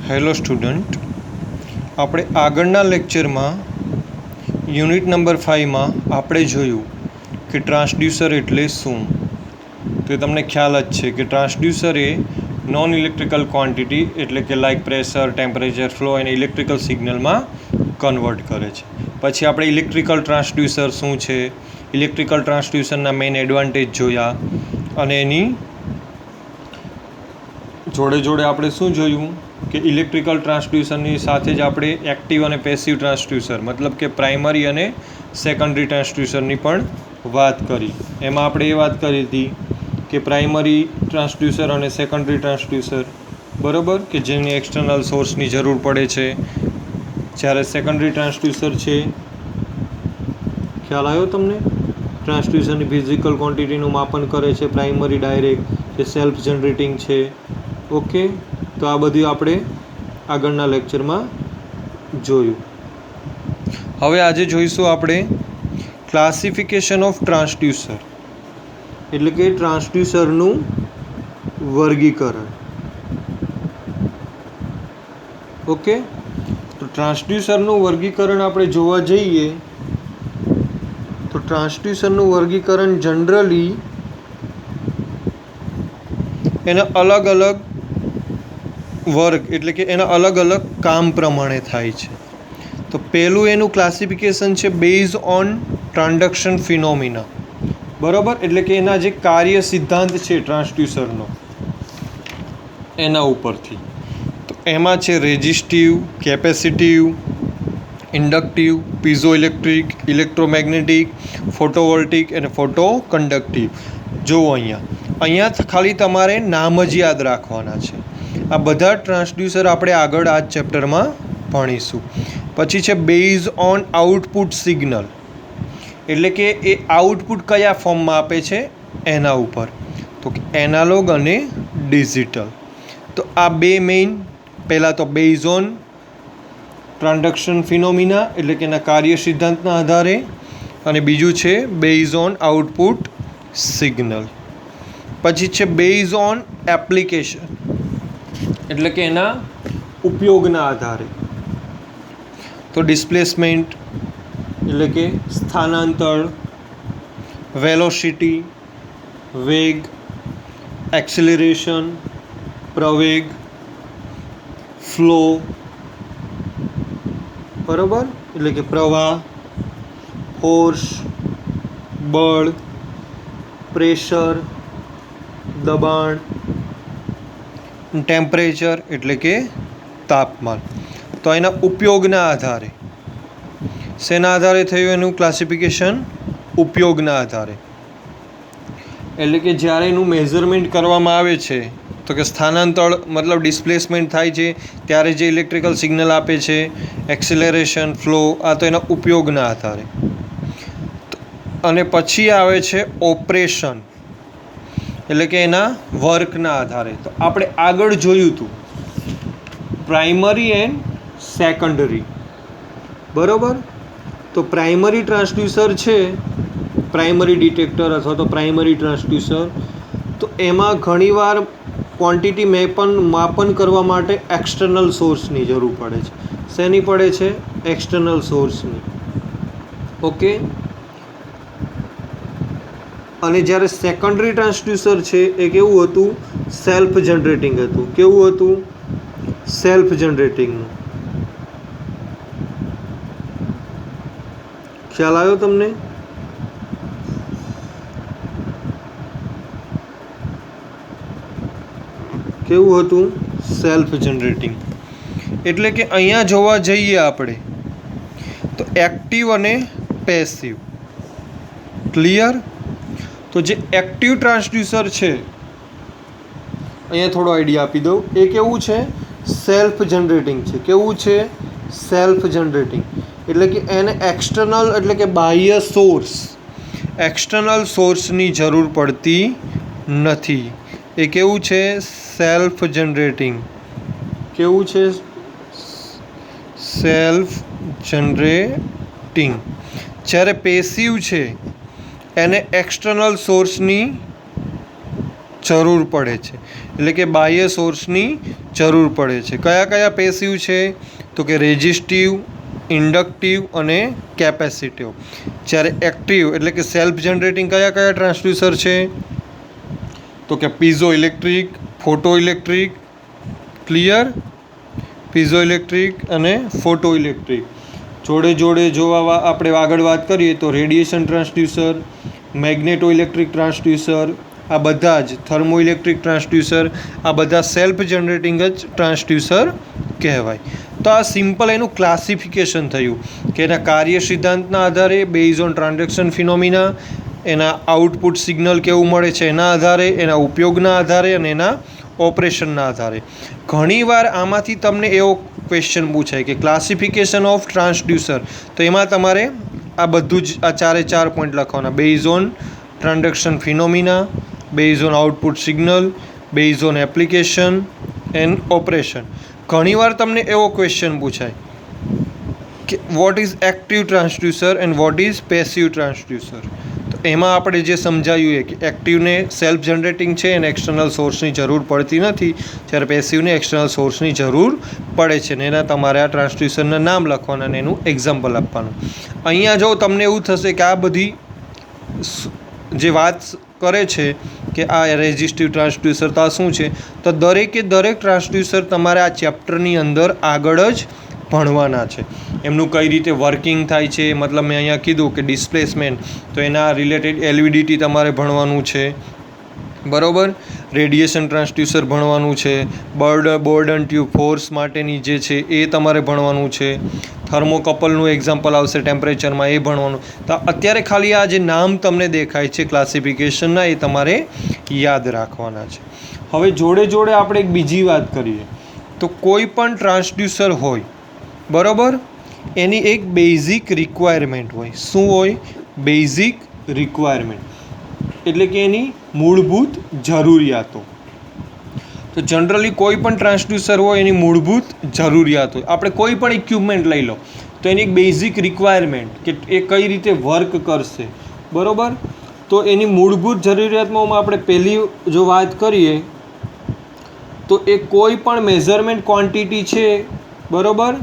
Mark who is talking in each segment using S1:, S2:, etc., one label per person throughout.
S1: Hello student, આપણે આગળના લેક્ચરમાં યુનિટ નંબર 5માં આપણે જોયું કે ટ્રાન્સડ્યુસર એટલે શું. તો એ તમને ખ્યાલ જ છે કે ટ્રાન્સડ્યુસર એ નોન ઇલેક્ટ્રિકલ ક્વોન્ટિટી એટલે કે લાઇક પ્રેશર, ટેમ્પરેચર, ફ્લો એને ઇલેક્ટ્રિકલ સિગ્નલમાં કન્વર્ટ કરે છે. પછી આપણે ઇલેક્ટ્રિકલ ટ્રાન્સડ્યુસર શું છે, ઇલેક્ટ્રિકલ ટ્રાન્સડ્યુસરના મેઇન એડવાન્ટેજ જોયા, અને એની જોડે જોડે આપણે શું જોયું કે ઇલેક્ટ્રિકલ ટ્રાન્સડ્યુસરની સાથે જ આપણે એક્ટિવ અને પેસિવ ટ્રાન્સડ્યુસર મતલબ કે પ્રાઇમરી અને સેકન્ડરી ટ્રાન્સડ્યુસરની પણ વાત કરી. એમાં આપણે એ વાત કરી હતી કે પ્રાઇમરી ટ્રાન્સડ્યુસર અને સેકન્ડરી ટ્રાન્સડ્યુસર બરાબર કે જેની એક્સટર્નલ સોર્સની જરૂર પડે છે, જ્યારે સેકન્ડરી ટ્રાન્સડ્યુસર છે, ખ્યાલ આવ્યો તમને? ટ્રાન્સડ્યુસરની ફિઝિકલ ક્વોન્ટિટીનું માપન કરે છે. પ્રાઇમરી ડાયરેક્ટ જે સેલ્ફ જનરેટિંગ છે. ઓકે, તો આ બધું આપણે આગળના લેક્ચરમાં જોયું. હવે આજે જોઈશું આપણે ક્લાસિફિકેશન ઓફ ટ્રાન્સડ્યુસર એટલે કે ટ્રાન્સડ્યુસરનું વર્ગીકરણ. ઓકે, તો ટ્રાન્સડ્યુસરનું વર્ગીકરણ આપણે જોવા જઈએ તો ટ્રાન્સડ્યુસરનું વર્ગીકરણ જનરલી એના અલગ અલગ વર્ગ એટલે કે એના અલગ અલગ કામ પ્રમાણે થાય છે. તો પહેલું એનું ક્લાસિફિકેશન છે બેઝ ઓન ટ્રાન્સડક્શન ફિનોમિના. બરાબર, એટલે કે એના જે કાર્ય સિદ્ધાંત છે ટ્રાન્સડ્યુસરનો એના ઉપરથી. તો એમાં છે resistive, capacitive, inductive, piezoelectric, electromagnetic, photovoltaic અને ફોટો કન્ડક્ટિવ. જુઓ અહીંયા ખાલી તમારે નામ જ યાદ રાખવાના છે. આ બધા ટ્રાન્સડ્યુસર આપણે આગળ આ ચેપ્ટરમાં ભણીશું. પછી છે બેઝ ઓન આઉટપુટ સિગ્નલ એટલે કે એ આઉટપુટ કયા ફોર્મમાં આપે છે એના ઉપર, તો એનાલોગ અને ડિજિટલ. તો આ બે મેઇન, પહેલાં તો બેઝ ઓન ટ્રાન્સડક્શન ફિનોમિના એટલે કે એના કાર્ય સિદ્ધાંતના આધારે, અને બીજું છે બેઝ ઓન આઉટપુટ સિગ્નલ. પછી છે બેઝ ઓન એપ્લિકેશન એટલે કે એના ઉપયોગના આધારે. તો ડિસ્પ્લેસમેન્ટ એટલે કે સ્થાનાંતર, વેલોસિટી વેગ, એક્સિલરેશન પ્રવેગ, ફ્લો બરાબર એટલે કે પ્રવાહ, ફોર્સ બળ, પ્રેશર દબાણ, ટેમ્પરેચર એટલે કે તાપમાન. તો એના ઉપયોગના આધારે, શેના આધારે થયું એનું ક્લાસિફિકેશન? ઉપયોગના આધારે. એટલે કે જ્યારે એનું મેઝરમેન્ટ કરવામાં આવે છે તો કે સ્થાનાંતર મતલબ ડિસ્પ્લેસમેન્ટ થાય છે ત્યારે જે ઇલેક્ટ્રિકલ સિગ્નલ આપે છે, એક્સિલરેશન, ફ્લો, આ તો એના ઉપયોગના આધારે. અને પછી આવે છે ઓપરેશન એટલે કે એના વર્કના આધારે. તો આપણે આગળ જોયું હતું પ્રાઇમરી એન્ડ સેકન્ડરી. બરાબર, તો પ્રાઇમરી ટ્રાન્સડ્યુસર છે, પ્રાઇમરી ડિટેક્ટર અથવા તો પ્રાઇમરી ટ્રાન્સડ્યુસર, તો એમાં ઘણીવાર ક્વોન્ટિટી માપન કરવા માટે એક્સટર્નલ સોર્સની જરૂર પડે છે. શેની પડે છે? એક્સટર્નલ સોર્સની. ઓકે, અને જ્યારે સેકન્ડરી ટ્રાન્સડ્યુસર છે એ કેવું હતું? સેલ્ફ જનરેટિંગ હતું. કેવું હતું? સેલ્ફ જનરેટિંગનું. ખ્યાલ આવ્યો તમને? કેવું હતું? Self generating. એટલે કે અહીંયા જોવા જઈએ આપણે તો એક્ટિવ અને પેસિવ. ક્લિયર? તો જે એક્ટિવ ટ્રાન્સડ્યુસર છે અહીંયા થોડો આઈડિયા આપી દઉં. એ કેવું છે? સેલ્ફ જનરેટિંગ છે. કેવું છે? Self generating. એટલે કે એને એક્સટર્નલ એટલે કે બાહ્ય સોર્સ, એક્સટર્નલ સોર્સની જરૂર પડતી નથી. એ કેવું છે? Self generating. કેવું છે? Self generating. જ્યારે પેસિવ છે એને એક્સટર્નલ સોર્સની જરૂર પડે છે, એટલે કે બાહ્ય સોર્સની જરૂર પડે છે. કયા કયા પેસિવ છે? તો કે રેઝિસ્ટિવ, ઇન્ડક્ટિવ અને કેપેસિટિવ. જ્યારે એક્ટિવ એટલે કે સેલ્ફ જનરેટિંગ કયા કયા ટ્રાન્સડ્યુસર છે? તો કે piezo electric, photo electric, clear, piezo electric અને ફોટો ઇલેક્ટ્રિક. જોડે જોડે જો આપણે આગળ વાત કરીએ તો radiation transducer, magneto electric transducer, આ બધા જ થર્મો ઇલેક્ટ્રિક ટ્રાન્સડ્યુસર, આ બધા સેલ્ફ જનરેટિંગ જ ટ્રાન્સડ્યુસર કહેવાય. તો આ સિમ્પલ એનું ક્લાસિફિકેશન થયું કે એના કાર્ય સિદ્ધાંતના આધારે, બેઝ ઓન ટ્રાન્ઝેક્શન ફિનોમિના, એના આઉટપુટ સિગ્નલ કેવું મળે છે એના આધારે, એના ઉપયોગના આધારે અને એના ઓપરેશનના આધારે. ઘણીવાર આમાંથી તમને એવો ક્વેશ્ચન પૂછાય કે ક્લાસિફિકેશન ઓફ ટ્રાન્સડ્યુસર, તો એમાં તમારે આ બધું જ આ ચાર પોઈન્ટ લખવાના: base on transaction phenomena, base on output signal, base on application and operation. ઘણીવાર તમને એવો ક્વેશ્ચન પૂછાય કે what is active transducer and what is passive transducer. તો એમાં આપણે જે સમજાવ્યું કે એક્ટિવને સેલ્ફ જનરેટિંગ છે અને એક્સટર્નલ સોર્સની જરૂર પડતી નથી, જ્યારે પેસિવને એક્સટર્નલ સોર્સની જરૂર પડે છે. ને એના તમારે આ ટ્રાન્સડ્યુસરના નામ લખવાના અને એનું એક્ઝામ્પલ આપવાનું. અહીંયા જો તમને એવું થશે કે આ બધી જે વાત કરે છે કે આ રેઝિસ્ટિવ ટ્રાન્સડ્યુસર તો આ શું છે, તો દરેકે દરેક ટ્રાન્સડ્યુસર તમારે આ ચેપ્ટરની અંદર આગળ જ ભણવાના છે. એમનું કઈ રીતે વર્કિંગ થાય છે, મતલબ મેં અહીંયા કીધું કે ડિસ્પ્લેસમેન્ટ, તો એના રિલેટેડ એલવીડીટી તમારે ભણવાનું છે, બરાબર. રેડિયેશન ટ્રાન્સડ્યુસર ભણવાનું છે, બોર્ડ એન્ડ ટ્યુબ ફોર્સ માટેની જે છે એ તમારે ભણવાનું છે, થર્મોકપલનું એક્ઝામ્પલ આવશે ટેમ્પરેચરમાં, એ ભણવાનું. તો અત્યારે ખાલી આ જે નામ તમને દેખાય છે ક્લાસિફિકેશનના, એ તમારે યાદ રાખવાના છે. હવે જોડે જોડે આપણે એક બીજી વાત કરીએ તો કોઈ પણ ટ્રાન્સડ્યુસર હોય, બરાબર, એની એક બેઝિક રિક્વાયરમેન્ટ હોય. શું હોય? બેઝિક રિક્વાયરમેન્ટ એટલે કે એની મૂળભૂત જરૂરિયાતો. તો જનરલી કોઈ પણ ટ્રાન્સડ્યુસર હોય એની મૂળભૂત જરૂરિયાત હોય. આપણે કોઈ પણ ઇક્વિપમેન્ટ લઈ લો તો એની એક બેઝિક રિક્વાયરમેન્ટ કે એ કઈ રીતે વર્ક કરશે, બરાબર. તો એની મૂળભૂત જરૂરિયાતમાં આપણે પહેલી જો વાત કરીએ તો એ કોઈ પણ મેઝરમેન્ટ ક્વોન્ટિટી છે, બરાબર,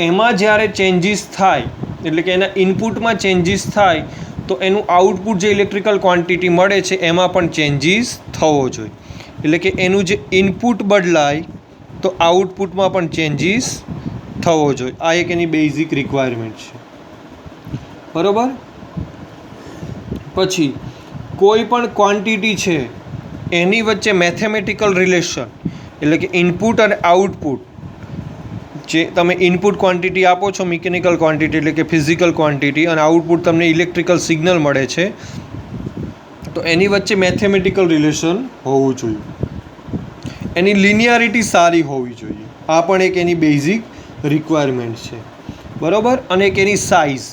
S1: એમાં જ્યારે ચેન્જીસ થાય, એટલે કે એના ઇનપુટમાં ચેન્જીસ થાય, તો એનું આઉટપુટ જે ઇલેક્ટ્રિકલ ક્વોન્ટિટી મળે છે એમાં પણ ચેન્જીસ થવો જોઈએ. એટલે કે એનું જે ઇનપુટ બદલાય તો આઉટપુટમાં પણ ચેન્જીસ થવો જોઈએ. આ એક એની બેઝિક રિક્વાયરમેન્ટ છે, બરાબર. પછી કોઈ પણ ક્વોન્ટિટી છે એની વચ્ચે મેથેમેટિકલ રિલેશન, એટલે કે ઇનપુટ અને આઉટપુટ, જે તમે ઇનપુટ ક્વોન્ટિટી આપો છો મિકેનિકલ ક્વોન્ટિટી એટલે કે ફિઝિકલ ક્વોન્ટિટી, અને આઉટપુટ તમને ઇલેક્ટ્રિકલ સિગ્નલ મળે છે, તો એની વચ્ચે મેથેમેટિકલ રિલેશન હોવું જોઈએ. એની લિનિયારિટી સારી હોવી જોઈએ. આ પણ એક એની બેઝિક રિક્વાયરમેન્ટ છે, બરાબર. અને એક એની સાઇઝ,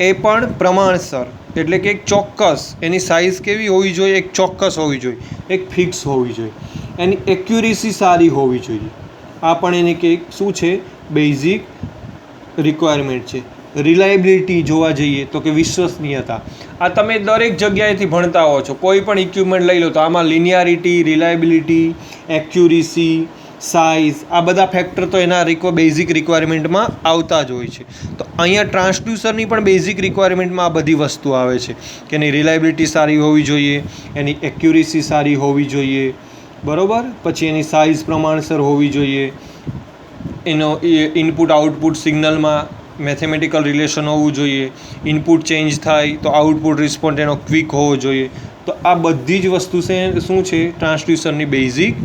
S1: એ પણ પ્રમાણસર, એટલે કે એક ચોક્કસ એની સાઇઝ કેવી હોવી જોઈએ? એક ચોક્કસ હોવી જોઈએ, એક ફિક્સ હોવી જોઈએ. એની એક્યુરેસી સારી હોવી જોઈએ. આ પણ એની કે શું છે? બેઝિક રિક્વાયરમેન્ટ છે. રિલાયબિલિટી જોવા જઈએ તો કે વિશ્વસનીયતા, આ તમે દરેક જગ્યાએથી ભણતા હો છો. કોઈ પણ ઇક્વિપમેન્ટ લઈ લો તો આમાં લિનિયારિટી, રિલાયબિલિટી, એક્યુરેસી, સાઇઝ, આ બધા ફેક્ટર તો એના બેઝિક રિક્વાયરમેન્ટમાં આવતા જ હોય છે. તો અહીંયા ટ્રાન્સડ્યુસરની પણ બેઝિક રિક્વાયરમેન્ટમાં આ બધી વસ્તુ આવે છે કે એની રિલાયબિલિટી સારી હોવી જોઈએ, એની એક્યુરેસી સારી હોવી જોઈએ, બરાબર. પછી એની સાઇઝ પ્રમાણસર હોવી જોઈએ, એનો ઇનપુટ આઉટપુટ સિગ્નલમાં મેથેમેટિકલ રિલેશન હોવું જોઈએ, ઇનપુટ ચેન્જ થાય તો આઉટપુટ રિસ્પોન્સ એનો ક્વિક હોવો જોઈએ. તો આ બધી જ વસ્તુ શું છે? ટ્રાન્સડ્યુસરની બેઝિક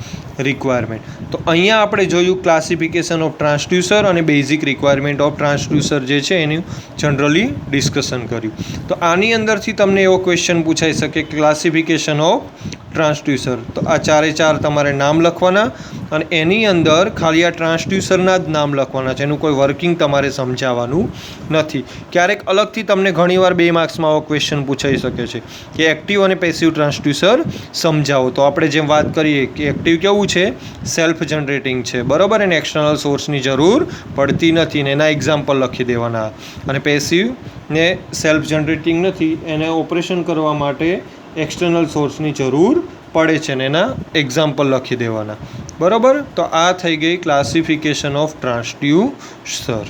S1: રિક્વાયરમેન્ટ. તો અહીંયા આપણે જોયું ક્લાસિફિકેશન ઓફ ટ્રાન્સડ્યુસર અને બેઝિક રિક્વાયરમેન્ટ ઓફ ટ્રાન્સડ્યુસર જે છે એનું જનરલી ડિસ્કશન કર્યું. તો આની અંદરથી તમને એવો ક્વેશ્ચન પૂછાઈ શકે ક્લાસિફિકેશન ઓફ ટ્રાન્સડ્યુસર. તો આ ચારે ચાર તમારે નામ લખવાના અને એની અંદર ખાલી આ ટ્રાન્સડ્યુસરના જ નામ લખવાના છે. એનું કોઈ વર્કિંગ તમારે સમજાવવાનું નથી. ક્યારેક અલગથી તમને ઘણીવાર 2 માર્ક્સમાં આવો ક્વેશ્ચન પૂછાઈ શકે છે કે એક્ટિવ અને પેસિવ ટ્રાન્સડ્યુસર સમજાવો. તો આપણે જેમ વાત કરીએ કે એક્ટિવ કેવું છે? સેલ્ફ જનરેટિંગ છે, બરાબર. એને એક્સટર્નલ સોર્સની જરૂર પડતી નથી ને એના એક્ઝામ્પલ લખી દેવાના. અને પેસિવ ને સેલ્ફ જનરેટિંગ નથી, એને ઓપરેશન કરવા માટે એક્સટર્નલ સોર્સની જરૂર પડે છે ને એના એક્ઝામ્પલ લખી દેવાના. બરાબર. તો આ થઈ ગઈ ક્લાસિફિકેશન ઓફ ટ્રાન્સડ્યુસર.